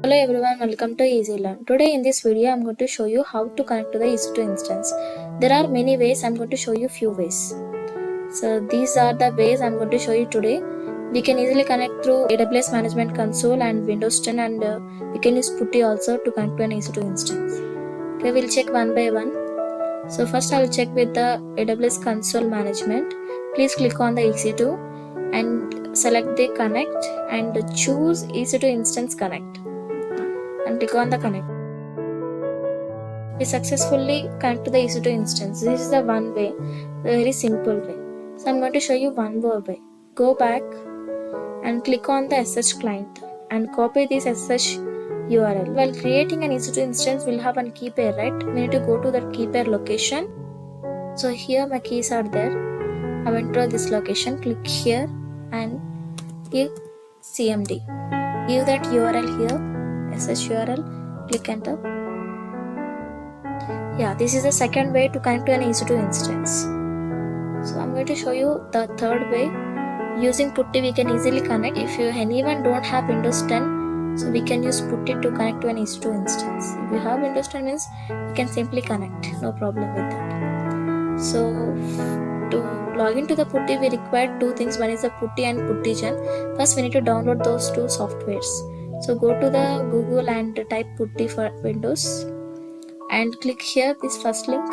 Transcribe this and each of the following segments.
Hello everyone, welcome to Easy Learn. Today in this video, I'm going to show you how to connect to the Ec2 instance. There are many ways. I'm going to show you few ways. So these are the ways I'm going to show you today. We can easily connect through AWS Management Console and Windows 10, and we can use Putty also to connect to an Ec2 instance. Okay, we'll check one by one. So first I will check with the AWS Console Management. Please click on the Ec2 and select the connect and choose Ec2 instance connect and click on the connect. We successfully connect to the Ec2 instance. This is the one way, the very simple way. So I'm going to show you one more way. Go back and click on the SSH client and copy this SSH URL. While creating an Ec2 instance, we'll have a key pair, right? We need to go to that key pair location. So here my keys are there. I went to this location, click here and give CMD. Give that URL here, SSH URL, click enter. Yeah, this is the second way to connect to an Ec2 instance. So I'm going to show you the third way. Using Putty, we can easily connect. If anyone don't have Windows 10, so we can use Putty to connect to an Ec2 instance. If you have Windows 10 means you can simply connect, no problem with that. So to log into the Putty, we require two things. One is the Putty and Puttygen. First, we need to download those two softwares. So go to the Google and type Putty for Windows and click here this first link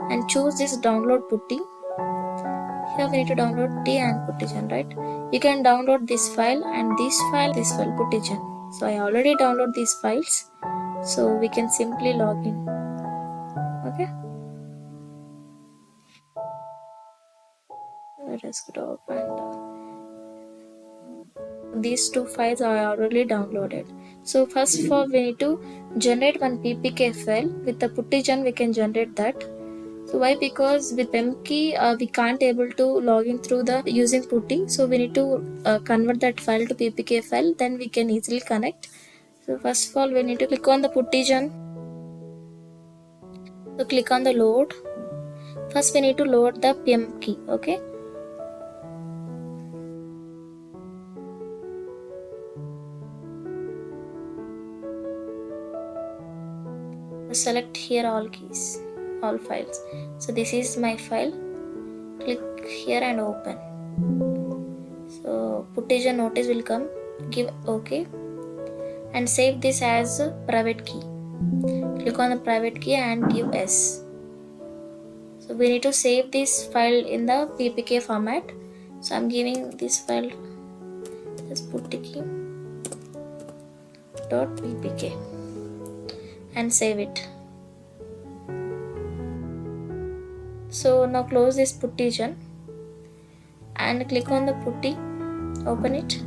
and choose this download Putty. Here we need to download T and Puttygen, right? You can download this file and this file Puttygen. So I already download these files, so we can simply log in. Okay, desktop, and these two files are already downloaded. So first of all, we need to generate one ppk file. With the Puttygen we can generate that. So why? Because with memkey we can't able to log in through the using Putty, so we need to convert that file to ppk file, then we can easily connect. So first of all, we need to click on the Puttygen. So click on the load. First we need to load the memkey. Okay, select here all keys, all files. So this is my file. Click here and open. So Puttygen notice will come. Give OK and save this as a private key. Click on the private key and give S. So we need to save this file in the ppk format. So I'm giving this file as puttykey.ppk and save it. So now close this Puttygen and click on the Putty, open it,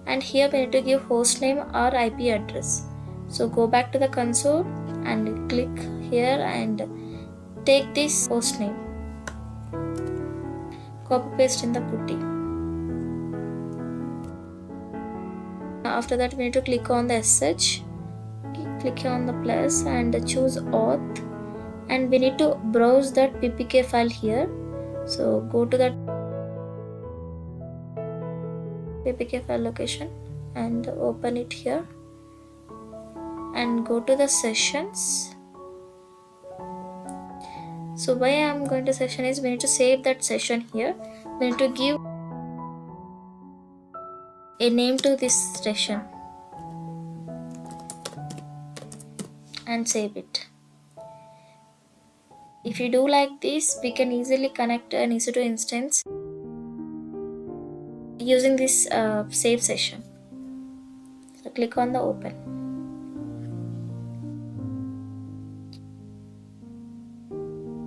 and here we need to give hostname or IP address. So go back to the console and click here and take this hostname, copy paste in the Putty. After that we need to click on the SSH, click on the plus and choose auth, and we need to browse that ppk file here. So go to that ppk file location and open it here and go to the sessions. So why I am going to session is we need to save that session here. We need to give a name to this session and save it. If you do like this, we can easily connect an Ec2 instance using this save session. So click on the open.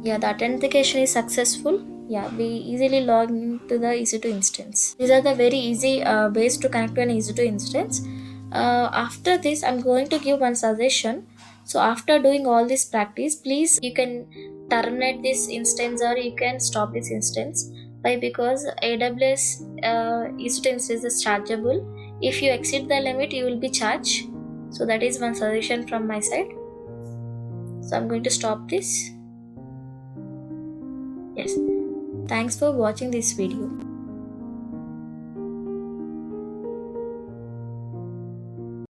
Yeah, the authentication is successful. Yeah, we easily log into the Ec2 instance. These are the very easy ways to connect to an Ec2 instance. After this, I'm going to give one suggestion. So after doing all this practice, please you can terminate this instance or you can stop this instance. Why? Because AWS Ec2 instance is chargeable. If you exceed the limit, you will be charged. So that is one suggestion from my side. So I'm going to stop this. Yes. Thanks for watching this video.